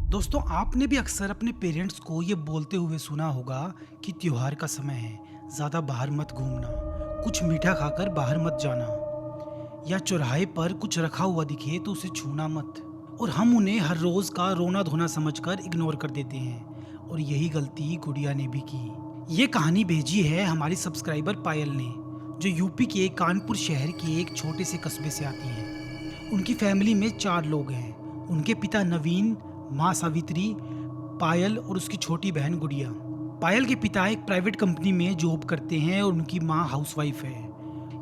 दोस्तों, आपने भी अक्सर अपने पेरेंट्स को ये बोलते हुए सुना होगा कि त्योहार का समय है, ज़्यादा बाहर मत घूमना, कुछ मीठा खाकर बाहर मत जाना, या चौराहे पर कुछ रखा हुआ दिखे तो उसे छूना मत। और हम उन्हें हर रोज़ का रोना धोना समझकर इग्नोर कर देते हैं, और यही गलती गुड़िया ने भी की। ये कहानी भेजी है हमारी सब्सक्राइबर पायल ने, जो यूपी के कानपुर शहर के एक छोटे से कस्बे से आती हैं। उनकी फैमिली में 4 लोग हैं। उनके पिता नवीन, माँ सावित्री, पायल और उसकी छोटी बहन गुड़िया। पायल के पिता एक प्राइवेट कंपनी में जॉब करते हैं और उनकी माँ हाउसवाइफ है।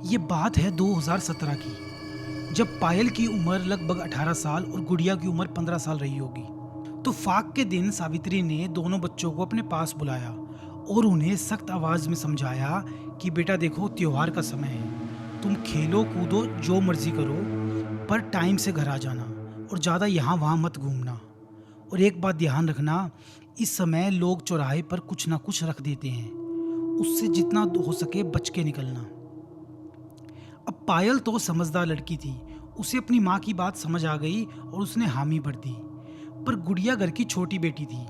ये बात है 2017 की, जब पायल की उम्र लगभग 18 साल और गुड़िया की उम्र 15 साल रही होगी। तो फाक के दिन सावित्री ने दोनों बच्चों को अपने पास बुलाया और उन्हें सख्त आवाज में समझाया कि बेटा देखो, त्योहार का समय है, तुम खेलो कूदो जो मर्जी करो, पर टाइम से घर आ जाना और ज़्यादा यहाँ वहाँ मत घूमना। और एक बात ध्यान रखना, इस समय लोग चौराहे पर कुछ ना कुछ रख देते हैं, उससे जितना हो सके बच के निकलना। अब पायल तो समझदार लड़की थी, उसे अपनी माँ की बात समझ आ गई और उसने हामी भर दी। पर गुड़िया घर की छोटी बेटी थी,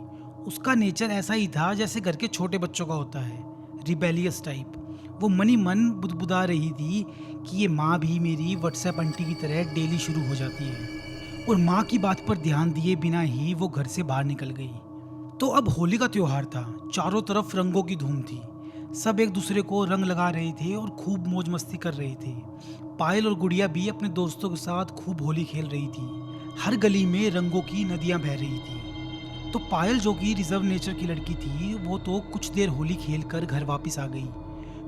उसका नेचर ऐसा ही था जैसे घर के छोटे बच्चों का होता है, रिबेलियस टाइप। वो मनी मन बुदबुदा रही थी कि ये माँ भी मेरी व्हाट्सएप आंटी की तरह डेली शुरू हो जाती है। और माँ की बात पर ध्यान दिए बिना ही वो घर से बाहर निकल गई। तो अब होली का त्योहार था, चारों तरफ रंगों की धूम थी। सब एक दूसरे को रंग लगा रहे थे और खूब मौज मस्ती कर रहे थे। पायल और गुड़िया भी अपने दोस्तों के साथ खूब होली खेल रही थी। हर गली में रंगों की नदियां बह रही थी। तो पायल, जो कि रिजर्व नेचर की लड़की थी, वो तो कुछ देर होली खेल कर घर वापस आ गई।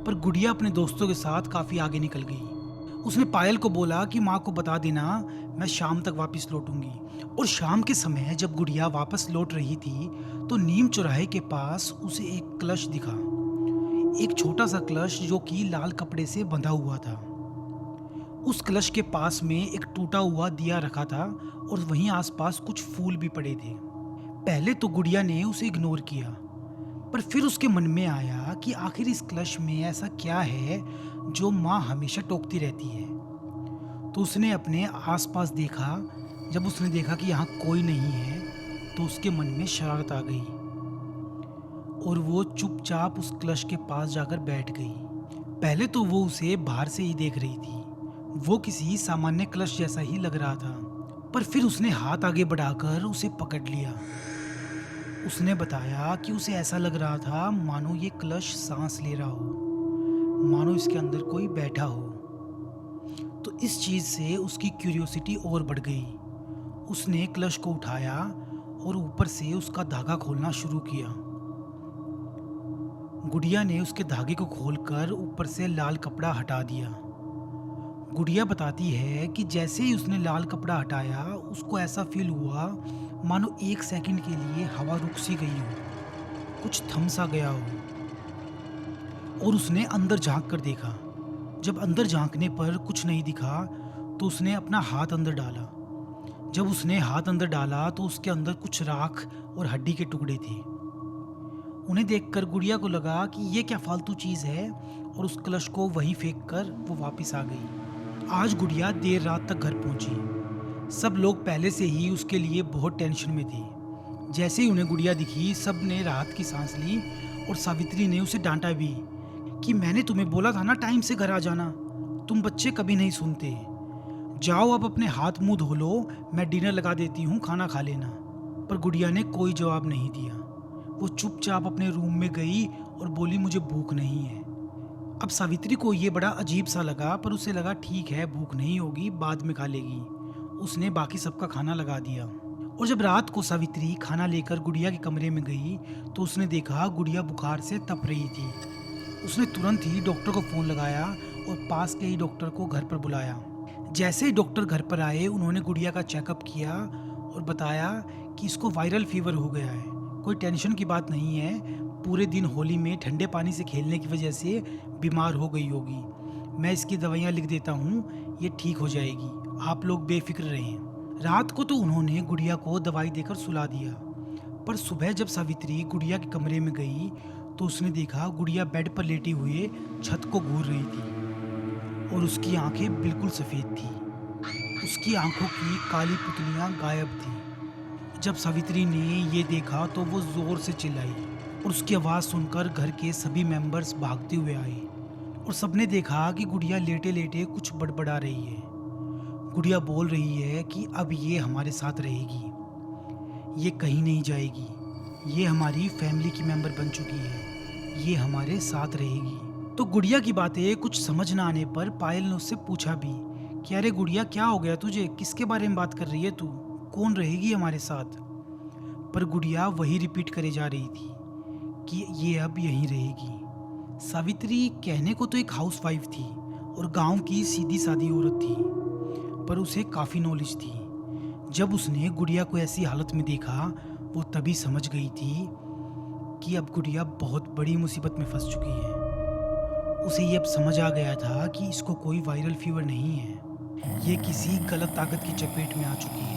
पर गुड़िया अपने दोस्तों के साथ काफी आगे निकल गई। उसने पायल को बोला कि माँ को बता देना, मैं शाम तक वापस लौटूंगी। और शाम के समय जब गुड़िया वापस लौट रही थी, तो नीम चौराहे के पास उसे एक कलश दिखा। एक छोटा सा कलश जो कि लाल कपड़े से बंधा हुआ था। उस कलश के पास में एक टूटा हुआ दिया रखा था और वहीं आसपास कुछ फूल भी पड़े थे। पहले तो गुड़िया ने उसे इग्नोर किया, पर फिर उसके मन में आया कि आखिर इस क्लश में ऐसा क्या है जो माँ हमेशा टोकती रहती है। तो उसने अपने आसपास देखा। जब उसने देखा कि यहाँ कोई नहीं है, तो उसके मन में शरारत आ गई और वो चुपचाप उस क्लश के पास जाकर बैठ गई। पहले तो वो उसे बाहर से ही देख रही थी, वो किसी सामान्य क्लश जैसा ही लग रहा था। पर फिर उसने हाथ आगे बढ़ाकर उसे पकड़ लिया। उसने बताया कि उसे ऐसा लग रहा था मानो ये कलश सांस ले रहा हो, मानो इसके अंदर कोई बैठा हो। तो इस चीज से उसकी क्यूरियोसिटी और बढ़ गई। उसने कलश को उठाया और ऊपर से उसका धागा खोलना शुरू किया। गुड़िया ने उसके धागे को खोलकर ऊपर से लाल कपड़ा हटा दिया। गुड़िया बताती है कि जैसे ही उसने लाल कपड़ा हटाया, उसको ऐसा फील हुआ मानो 1 सेकंड के लिए हवा रुक सी गई हो, कुछ थम सा गया हो। और उसने अंदर झांक कर देखा। जब अंदर झांकने पर कुछ नहीं दिखा, तो उसने अपना हाथ अंदर डाला। जब उसने हाथ अंदर डाला तो उसके अंदर कुछ राख और हड्डी के टुकड़े थे। उन्हें देखकर गुड़िया को लगा कि ये क्या फालतू चीज है, और उस कलश को वहीं फेंक कर वो वापस आ गई। आज गुड़िया देर रात तक घर पहुंची। सब लोग पहले से ही उसके लिए बहुत टेंशन में थे। जैसे ही उन्हें गुड़िया दिखी, सब ने राहत की सांस ली और सावित्री ने उसे डांटा भी कि मैंने तुम्हें बोला था ना टाइम से घर आ जाना, तुम बच्चे कभी नहीं सुनते। जाओ अब अपने हाथ मुंह धो लो, मैं डिनर लगा देती हूँ, खाना खा लेना। पर गुड़िया ने कोई जवाब नहीं दिया। वो चुपचाप अपने रूम में गई और बोली, मुझे भूख नहीं है। अब सावित्री को ये बड़ा अजीब सा लगा, पर उसे लगा ठीक है, भूख नहीं होगी, बाद में खा लेगी। उसने बाकी सबका खाना लगा दिया। और जब रात को सावित्री खाना लेकर गुड़िया के कमरे में गई, तो उसने देखा गुड़िया बुखार से तप रही थी। उसने तुरंत ही डॉक्टर को फ़ोन लगाया और पास के ही डॉक्टर को घर पर बुलाया। जैसे ही डॉक्टर घर पर आए, उन्होंने गुड़िया का चेकअप किया और बताया कि इसको वायरल फीवर हो गया है। कोई टेंशन की बात नहीं है, पूरे दिन होली में ठंडे पानी से खेलने की वजह से बीमार हो गई होगी। मैं इसकी दवाइयाँ लिख देता हूँ, ये ठीक हो जाएगी, आप लोग बेफिक्र रहें। रात को तो उन्होंने गुड़िया को दवाई देकर सुला दिया। पर सुबह जब सावित्री गुड़िया के कमरे में गई, तो उसने देखा गुड़िया बेड पर लेटी हुए छत को घूर रही थी और उसकी आंखें बिल्कुल सफ़ेद थी। उसकी आंखों की काली पुतलियां गायब थी। जब सावित्री ने ये देखा तो वो जोर से चिल्लाई और उसकी आवाज़ सुनकर घर के सभी मेंबर्स भागते हुए आए और सबने देखा कि गुड़िया लेटे लेटे कुछ बड़बड़ा रही है। गुड़िया बोल रही है कि अब ये हमारे साथ रहेगी, ये कहीं नहीं जाएगी, ये हमारी फैमिली की मेंबर बन चुकी है, ये हमारे साथ रहेगी। तो गुड़िया की बातें कुछ समझ ना आने पर पायल ने उससे पूछा भी कि अरे गुड़िया, क्या हो गया तुझे, किसके बारे में बात कर रही है तू, कौन रहेगी हमारे साथ? पर गुड़िया वही रिपीट करे जा रही थी कि ये अब यहीं रहेगी। सावित्री कहने को तो एक हाउसवाइफ थी और गांव की सीधी सादी औरत थी, पर उसे काफ़ी नॉलेज थी। जब उसने गुड़िया को ऐसी हालत में देखा, वो तभी समझ गई थी कि अब गुड़िया बहुत बड़ी मुसीबत में फंस चुकी है। उसे ये अब समझ आ गया था कि इसको कोई वायरल फीवर नहीं है, ये किसी गलत ताकत की चपेट में आ चुकी है।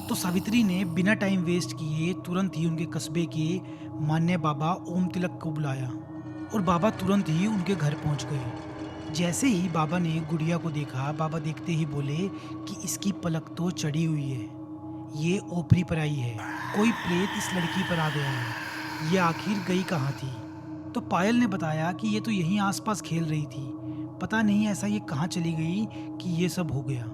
तो सावित्री ने बिना टाइम वेस्ट किए तुरंत ही उनके कस्बे के मान्य बाबा ओम तिलक को बुलाया और बाबा तुरंत ही उनके घर पहुंच गए। जैसे ही बाबा ने गुड़िया को देखा, बाबा देखते ही बोले कि इसकी पलक तो चढ़ी हुई है, ये ओपरी पर आई है, कोई प्रेत इस लड़की पर आ गया है, ये आखिर गई कहाँ थी? तो पायल ने बताया कि ये तो यहीं आसपास खेल रही थी, पता नहीं ऐसा ये कहाँ चली गई कि ये सब हो गया।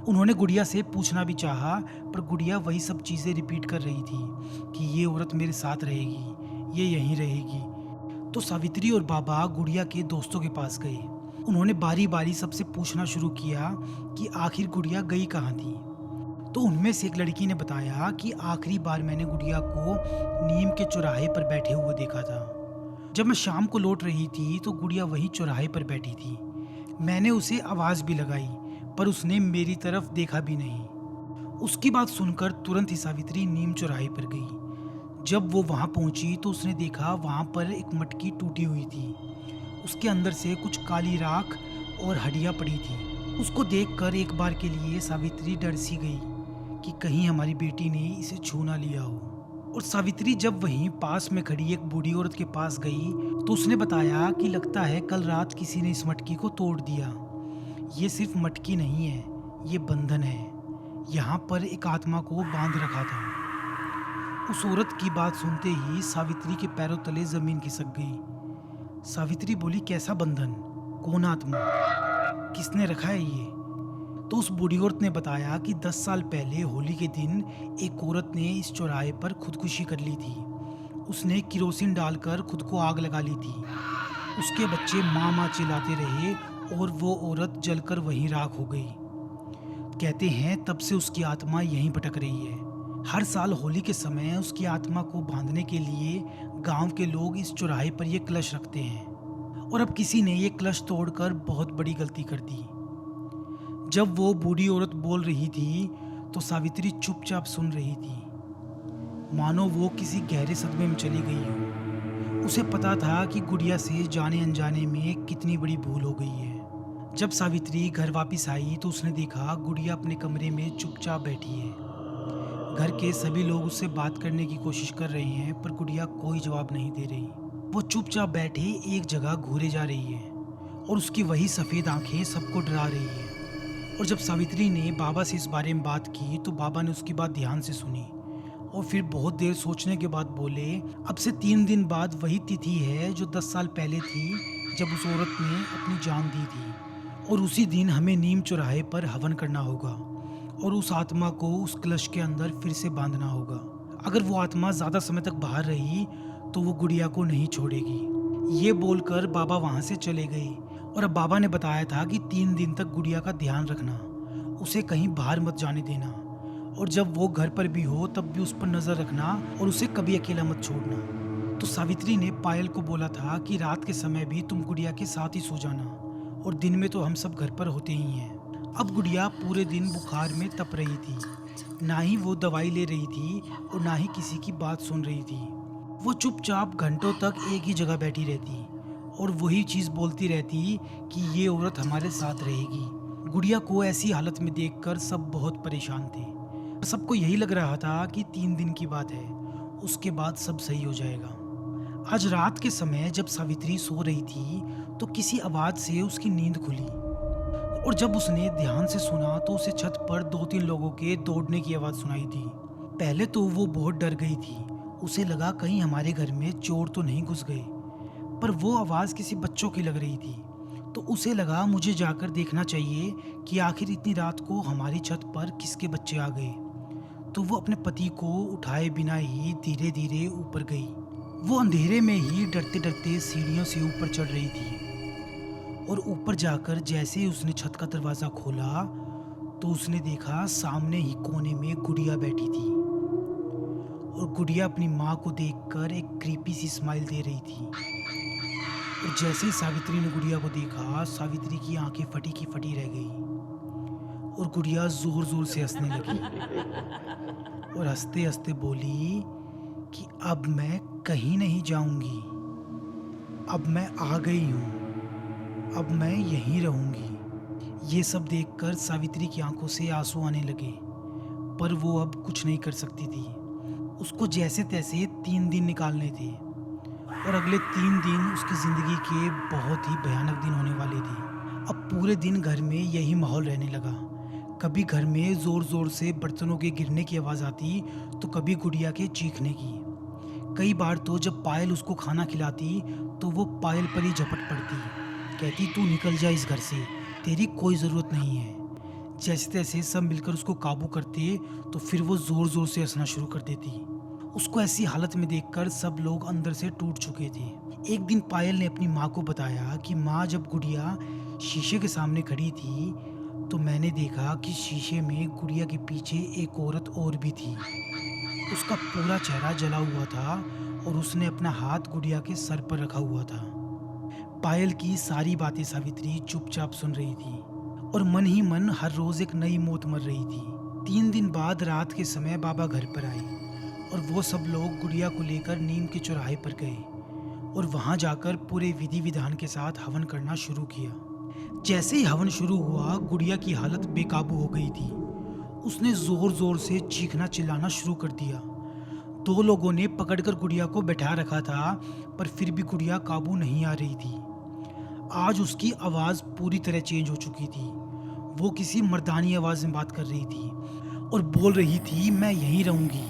उन्होंने गुड़िया से पूछना भी चाहा, पर गुड़िया वही सब चीज़ें रिपीट कर रही थी कि ये औरत मेरे साथ रहेगी, ये यहीं रहेगी। तो सावित्री और बाबा गुड़िया के दोस्तों के पास गए। उन्होंने बारी बारी सबसे पूछना शुरू किया कि आखिर गुड़िया गई कहाँ थी। तो उनमें से एक लड़की ने बताया कि आखिरी बार मैंने गुड़िया को नीम के चौराहे पर बैठे हुए देखा था। जब मैं शाम को लौट रही थी तो गुड़िया वहीं चौराहे पर बैठी थी। मैंने उसे आवाज़ भी लगाई, पर उसने मेरी तरफ देखा भी नहीं। उसकी बात सुनकर तुरंत ही सावित्री नीम चौराहे पर गई। जब वो वहाँ पहुँची तो उसने देखा वहाँ पर एक मटकी टूटी हुई थी, उसके अंदर से कुछ काली राख और हड्डियाँ पड़ी थी। उसको देखकर एक बार के लिए सावित्री डर सी गई कि कहीं हमारी बेटी ने इसे छू ना लिया हो। और सावित्री जब वहीं पास में खड़ी एक बूढ़ी औरत के पास गई तो उसने बताया कि लगता है कल रात किसी ने इस मटकी को तोड़ दिया। ये सिर्फ मटकी नहीं है, ये बंधन है, यहाँ पर एक आत्मा को बांध रखा था। उस औरत की बात सुनते ही सावित्री के पैरों तले जमीन खिसक गई। सावित्री बोली, कैसा बंधन, कौन आत्मा, किसने रखा है ये? तो उस बूढ़ी औरत ने बताया कि 10 साल पहले होली के दिन एक औरत ने इस चौराहे पर खुदकुशी कर ली थी। उसने किरोसिन डालकर खुद को आग लगा ली थी। उसके बच्चे माँ माँ चिल्लाते रहे और वो औरत जलकर वहीं राख हो गई। कहते हैं तब से उसकी आत्मा यहीं भटक रही है। हर साल होली के समय उसकी आत्मा को बांधने के लिए गांव के लोग इस चौराहे पर ये कलश रखते हैं। और अब किसी ने ये कलश तोड़कर बहुत बड़ी गलती कर दी। जब वो बूढ़ी औरत बोल रही थी तो सावित्री चुपचाप सुन रही थी, मानो वो किसी गहरे सदमे में चली गई हो। उसे पता था कि गुड़िया से जाने अनजाने में कितनी बड़ी भूल हो गई है। जब सावित्री घर वापस आई तो उसने देखा गुड़िया अपने कमरे में चुपचाप बैठी है। घर के सभी लोग उससे बात करने की कोशिश कर रहे हैं, पर गुड़िया कोई जवाब नहीं दे रही। वो चुपचाप बैठे एक जगह घूरे जा रही है और उसकी वही सफ़ेद आंखें सबको डरा रही है। और जब सावित्री ने बाबा से इस बारे में बात की तो बाबा ने उसकी बात ध्यान से सुनी और फिर बहुत देर सोचने के बाद बोले, अब से 3 दिन बाद वही तिथि है जो 10 साल पहले थी जब उस औरत ने अपनी जान दी थी। और उसी दिन हमें नीम चौराहे पर हवन करना होगा और उस आत्मा को उस कलश के अंदर फिर से बांधना होगा। अगर वो आत्मा ज़्यादा समय तक बाहर रही तो वो गुड़िया को नहीं छोड़ेगी। ये बोलकर बाबा वहाँ से चले गए। और अब बाबा ने बताया था कि 3 दिन तक गुड़िया का ध्यान रखना, उसे कहीं बाहर मत जाने देना, और जब वो घर पर भी हो तब भी उस पर नज़र रखना और उसे कभी अकेला मत छोड़ना। तो सावित्री ने पायल को बोला था कि रात के समय भी तुम गुड़िया के साथ ही सो जाना, और दिन में तो हम सब घर पर होते ही हैं। अब गुड़िया पूरे दिन बुखार में तप रही थी, ना ही वो दवाई ले रही थी और ना ही किसी की बात सुन रही थी। वो चुपचाप घंटों तक एक ही जगह बैठी रहती और वही चीज़ बोलती रहती कि ये औरत हमारे साथ रहेगी। गुड़िया को ऐसी हालत में देखकर सब बहुत परेशान थे। सबको यही लग रहा था कि 3 दिन की बात है, उसके बाद सब सही हो जाएगा। आज रात के समय जब सावित्री सो रही थी तो किसी आवाज़ से उसकी नींद खुली, और जब उसने ध्यान से सुना तो उसे छत पर 2-3 लोगों के दौड़ने की आवाज़ सुनाई दी। पहले तो वो बहुत डर गई थी। उसे लगा कहीं हमारे घर में चोर तो नहीं घुस गए, पर वो आवाज़ किसी बच्चों की लग रही थी। तो उसे लगा मुझे जाकर देखना चाहिए कि आखिर इतनी रात को हमारी छत पर किसके बच्चे आ गए। तो वो अपने पति को उठाए बिना ही धीरे-धीरे ऊपर गई। वो अंधेरे में ही डरते-डरते सीढ़ियों से ऊपर चढ़ रही थी और ऊपर जाकर जैसे ही उसने छत का दरवाज़ा खोला, तो उसने देखा सामने ही कोने में गुड़िया बैठी थी और गुड़िया अपनी माँ को देखकर एक क्रीपी सी स्माइल दे रही थी। और जैसे ही सावित्री ने गुड़िया को देखा, सावित्री की आंखें फटी की फटी रह गई और गुड़िया ज़ोर-ज़ोर से हँसने लगी और हँसते-हँसते बोली कि अब मैं कहीं नहीं जाऊँगी, अब मैं आ गई हूँ, अब मैं यहीं रहूँगी। ये सब देखकर सावित्री की आँखों से आँसू आने लगे, पर वो अब कुछ नहीं कर सकती थी। उसको जैसे-तैसे 3 दिन निकालने थे और अगले 3 दिन उसकी ज़िंदगी के बहुत ही भयानक दिन होने वाले थे। अब पूरे दिन घर में यही माहौल रहने लगा। कभी घर में ज़ोर-ज़ोर से बर्तनों के गिरने की आवाज़ आती, तो कभी गुड़िया के चीखने की। कई बार तो जब पायल उसको खाना खिलाती, तो वो पायल पर ही झपट पड़ती। कहती, "तू निकल जा इस घर से, तेरी कोई ज़रूरत नहीं है।" जैसे-तैसे सब मिलकर उसको काबू करते, तो फिर वो ज़ोर-ज़ोर से हँसना शुरू कर देती। उसको ऐसी हालत में देखकर सब लोग अंदर से टूट चुके थे। एक दिन पायल ने अपनी माँ को बताया कि माँ, जब गुड़िया शीशे के सामने खड़ी थी, तो मैंने देखा कि शीशे में गुड़िया के पीछे एक औरत और भी थी। उसका पूरा चेहरा जला हुआ था और उसने अपना हाथ गुड़िया के सर पर रखा हुआ था। पायल की सारी बातें सावित्री चुपचाप सुन रही थी और मन ही मन हर रोज एक नई मौत मर रही थी। 3 दिन बाद रात के समय बाबा घर पर आए और वो सब लोग गुड़िया को लेकर नीम के चौराहे पर गए और वहां जाकर पूरे विधि विधान के साथ हवन करना शुरू किया। जैसे ही हवन शुरू हुआ, गुड़िया की हालत बेकाबू हो गई थी। उसने जोर जोर से चीखना चिल्लाना शुरू कर दिया। 2 लोगों ने पकड़कर गुड़िया को बैठा रखा था, पर फिर भी गुड़िया काबू नहीं आ रही थी। आज उसकी आवाज़ पूरी तरह चेंज हो चुकी थी। वो किसी मर्दानी आवाज़ में बात कर रही थी और बोल रही थी, "मैं यहीं रहूँगी,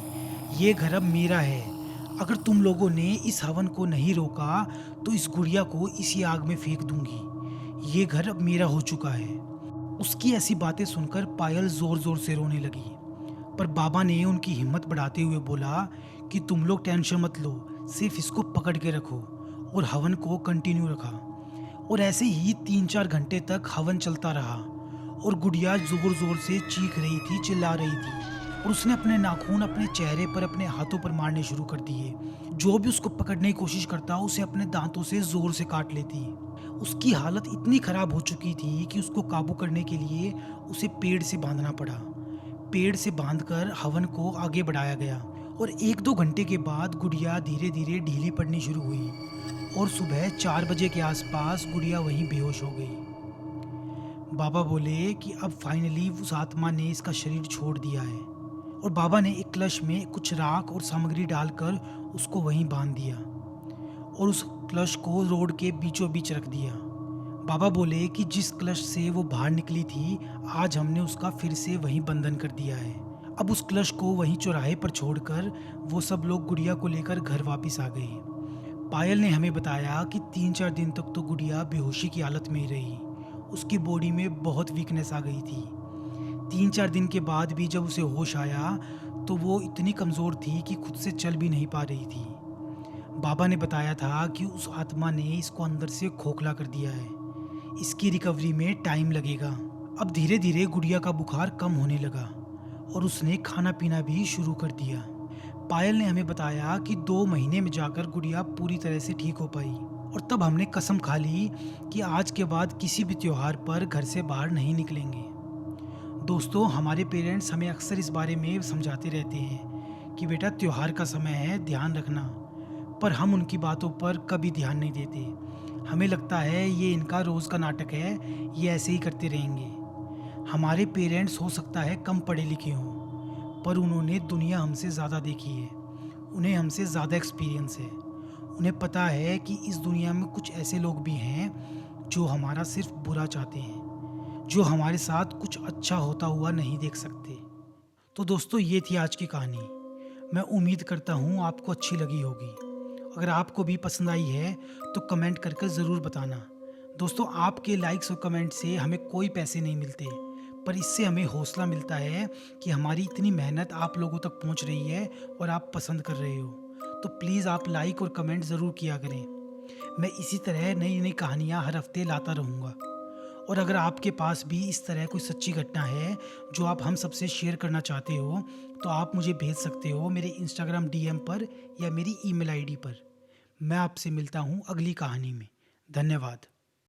ये घर अब मेरा है। अगर तुम लोगों ने इस हवन को नहीं रोका, तो इस गुड़िया को इसी आग में फेंक दूँगी। ये घर अब मेरा हो चुका है।" उसकी ऐसी बातें सुनकर पायल ज़ोर-ज़ोर से रोने लगी, पर बाबा ने उनकी हिम्मत बढ़ाते हुए बोला कि तुम लोग टेंशन मत लो, सिर्फ इसको पकड़ के रखो, और हवन को कंटिन्यू रखा। और ऐसे ही 3-4 घंटे तक हवन चलता रहा और गुड़िया ज़ोर-ज़ोर से चीख रही थी, चिल्ला रही थी और उसने अपने नाखून अपने चेहरे पर, अपने हाथों पर मारने शुरू कर दिए। जो भी उसको पकड़ने की कोशिश करता, उसे अपने दाँतों से ज़ोर से काट लेती। उसकी हालत इतनी खराब हो चुकी थी कि उसको काबू करने के लिए उसे पेड़ से बाँधना पड़ा। पेड़ से बाँधकर हवन को आगे बढ़ाया गया और 1-2 घंटे के बाद गुड़िया धीरे-धीरे ढीली पड़नी शुरू हुई और सुबह 4 बजे के आसपास गुड़िया वहीं बेहोश हो गई। बाबा बोले कि अब फाइनली उस आत्मा ने इसका शरीर छोड़ दिया है, और बाबा ने एक कलश में कुछ राख और सामग्री डालकर उसको वहीं बांध दिया और उस कलश को रोड के बीचों बीच रख दिया। बाबा बोले कि जिस कलश से वो बाहर निकली थी, आज हमने उसका फिर से वहीं बंधन कर दिया है। अब उस कलश को वहीं चौराहे पर छोड़कर वो सब लोग गुड़िया को लेकर घर वापस आ गए। पायल ने हमें बताया कि 3-4 दिन तक तो गुड़िया बेहोशी की हालत में ही रही। उसकी बॉडी में बहुत वीकनेस आ गई थी। 3-4 दिन के बाद भी जब उसे होश आया, तो वो इतनी कमज़ोर थी कि खुद से चल भी नहीं पा रही थी। बाबा ने बताया था कि उस आत्मा ने इसको अंदर से खोखला कर दिया है। इसकी रिकवरी में टाइम लगेगा। अब धीरे-धीरे गुड़िया का बुखार कम होने लगा और उसने खाना-पीना भी शुरू कर दिया। पायल ने हमें बताया कि 2 महीने में जाकर गुड़िया पूरी तरह से ठीक हो पाई, और तब हमने कसम खा ली कि आज के बाद किसी भी त्योहार पर घर से बाहर नहीं निकलेंगे। दोस्तों, हमारे पेरेंट्स हमें अक्सर इस बारे में समझाते रहते हैं कि बेटा, त्योहार का समय है, ध्यान रखना, पर हम उनकी बातों पर कभी ध्यान नहीं देते। हमें लगता है ये इनका रोज़ का नाटक है, ये ऐसे ही करते रहेंगे। हमारे पेरेंट्स हो सकता है कम पढ़े लिखे हों, पर उन्होंने दुनिया हमसे ज़्यादा देखी है। उन्हें हमसे ज़्यादा एक्सपीरियंस है। उन्हें पता है कि इस दुनिया में कुछ ऐसे लोग भी हैं जो हमारा सिर्फ बुरा चाहते हैं, जो हमारे साथ कुछ अच्छा होता हुआ नहीं देख सकते। तो दोस्तों ये थी आज की कहानी। मैं उम्मीद करता हूँ आपको अच्छी लगी होगी। अगर आपको भी पसंद आई है तो कमेंट करके ज़रूर बताना। दोस्तों आपके लाइक्स और कमेंट से हमें कोई पैसे नहीं मिलते, पर इससे हमें हौसला मिलता है कि हमारी इतनी मेहनत आप लोगों तक पहुँच रही है और आप पसंद कर रहे हो। तो प्लीज़ आप लाइक और कमेंट ज़रूर किया करें। मैं इसी तरह नई नई कहानियाँ हर हफ्ते लाता रहूँगा। और अगर आपके पास भी इस तरह कोई सच्ची घटना है जो आप हम सबसे शेयर करना चाहते हो, तो आप मुझे भेज सकते हो मेरे इंस्टाग्राम डीएम पर या मेरी ईमेल आईडी पर। मैं आपसे मिलता हूँ अगली कहानी में। धन्यवाद।